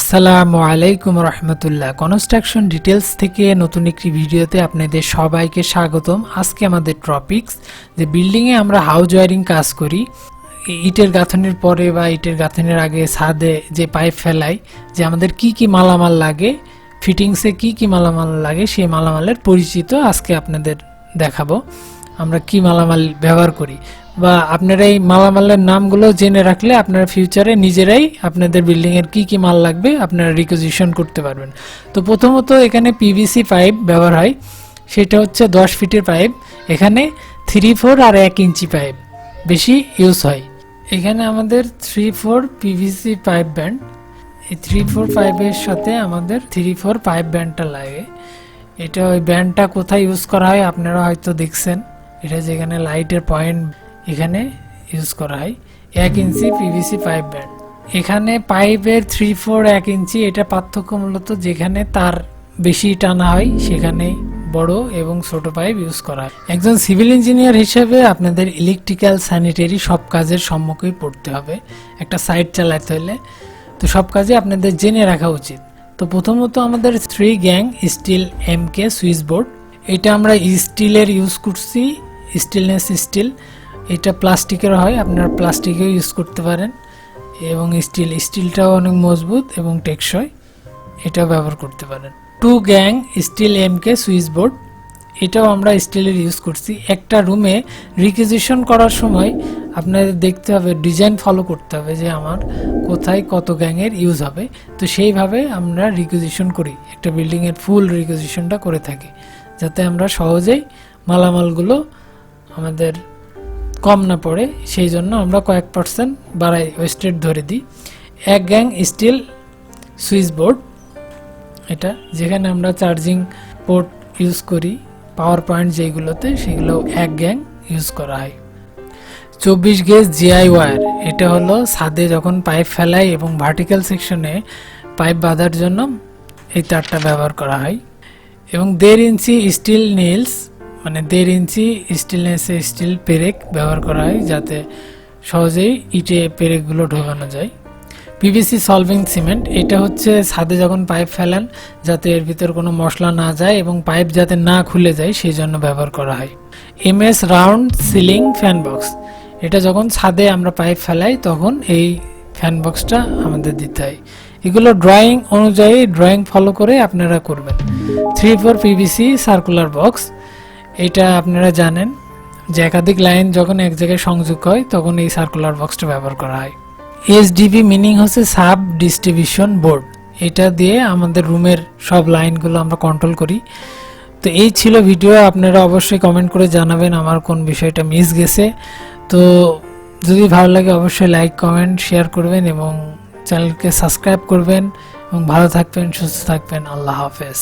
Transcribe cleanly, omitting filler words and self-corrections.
আসসালামু আলাইকুম রহমতুল্লাহ। Construction details থেকে নতুন একটি ভিডিওতে আপনাদের সবাইকে স্বাগতম। আজকে আমাদের টপিকস যে বিল্ডিংয়ে আমরা হাউস ওয়ারিং কাজ করি, ইটের গাঁথনির পরে বা ইটের গাঁথনির আগে ছাদে যে পাইপ ফেলাই, যে আমাদের কি কি মালামাল লাগে, ফিটিংসে কি কি মালামাল লাগে, সেই মালামালের পরিচিত আজকে আপনাদের দেখাবো। আমরা কি মালামাল ব্যবহার করি বা আপনারা এই মালামালের নামগুলো জেনে রাখলে আপনারা ফিউচারে নিজেরাই আপনাদের বিল্ডিংয়ের কি কি মাল লাগবে আপনারা রিকুইজিশন করতে পারবেন। তো প্রথমত এখানে পিভিসি পাইপ ব্যবহার হয়, সেটা হচ্ছে 10 ফিটের পাইপ। এখানে 3-4 আর 1 ইঞ্চি পাইপ বেশি ইউজ হয়। এখানে আমাদের 3-4 পিভিসি পাইপ ব্যান্ড, এই 3-4 পাইপের সাথে আমাদের 3-4 পাইপ ব্যান্ডটা লাগে। এটা ওই ব্যান্ডটা কোথায় ইউজ করা হয় আপনারা হয়তো দেখছেন, এটা যেখানে লাইটের পয়েন্ট এখানে ইউজ করা হয়। 1 ইঞ্চি পিভিসি পাইপ ব্যান্ড। এখানে পাইপের 3-4 1 ইঞ্চি, এটা পার্থক্য মূলত যেখানে তার বেশি টানা হয় সেখানে বড় এবং ছোট পাইপ ইউজ করা হয়। একজন সিভিল ইঞ্জিনিয়ার হিসেবে আপনাদের ইলেকট্রিক্যাল স্যানিটারি সব কাজের সম্মুখীন পড়তে হবে একটা সাইট চালাতে হলে। তো সব কাজে আপনাদের জেনে রাখা উচিত। তো প্রথমত আমাদের 3 gang steel MK switch board, এটা আমরা স্টিলের ইউজ করছি, স্টেনলেস স্টিল। এটা প্লাস্টিকের হয়, আপনারা প্লাস্টিকেও ইউজ করতে পারেন, এবং স্টিলটাও অনেক মজবুত এবং টেকসই, এটাও ব্যবহার করতে পারেন। 2 gang steel MK switch board, এটাও আমরা স্টিলের ইউজ করছি। একটা রুমে রিকুইজিশন করার সময় আপনাদের দেখতে হবে, ডিজাইন ফলো করতে হবে যে আমার কোথায় কত গ্যাংয়ের ইউজ হবে। তো সেইভাবে আমরা রিকুইজিশন করি, একটা বিল্ডিংয়ের ফুল রিকুইজিশনটা করে থাকি, যাতে আমরা সহজেই মালামালগুলো আমাদের কম না পড়ে, সেই জন্য আমরা কয়েক % বাড়াই, ওয়েস্টেড ধরে দিই। 1 গ্যাং স্টিল সুইচ বোর্ড, এটা যেখানে আমরা চার্জিং পোর্ট ইউজ করি, পাওয়ার পয়েন্ট যেগুলোতে, সেগুলো 1 গ্যাং ইউজ করা হয়। 24 গেজ জিআই ওয়্যার, এটা হলো ছাদে যখন পাইপ ফেলাই এবং ভার্টিক্যাল সেকশনে পাইপ বাঁধার জন্য এই তারটা ব্যবহার করা হয়। এবং 1.5 ইঞ্চি স্টিল নেলস, মানে 1.5 ইঞ্চি স্টিলনেসে স্টিল পেরেক ব্যবহার করা হয়, যাতে সহজেই ইটে পেরেকগুলো ঢোকানো যায়। পিভিসি সলভেন্ট সিমেন্ট, এটা হচ্ছে ছাদে যখন পাইপ ফেলেন যাতে এর ভিতর কোনো মশলা না যায় এবং পাইপ যাতে না খুলে যায় সেই জন্য ব্যবহার করা হয়। MS round ceiling fan box, এটা যখন ছাদে আমরা পাইপ ফেলাই তখন এই ফ্যান বক্সটা আমাদের দিতে হয়। এগুলো ড্রয়িং অনুযায়ী ড্রয়িং ফলো করে আপনারা করবেন। 3-4 পিভিসি সার্কুলার বক্স, এটা আপনারা জানেন যে একাধিক লাইন যখন এক জায়গায় সংযোগ হয় তখন এই সার্কুলার বক্সটা ব্যবহার করা হয়। SDB মিনিং হচ্ছে সাব ডিস্ট্রিবিউশন বোর্ড, এটা দিয়ে আমাদের রুমের সব লাইনগুলো আমরা কন্ট্রোল করি। তো এই ছিল ভিডিও, আপনারা অবশ্যই কমেন্ট করে জানাবেন আমার কোন বিষয়টা মিস গেছে। তো যদি ভালো লাগে অবশ্যই লাইক কমেন্ট শেয়ার করবেন এবং চ্যানেলকে সাবস্ক্রাইব করবেন, এবং ভালো থাকবেন, সুস্থ থাকবেন। আল্লাহ হাফেজ।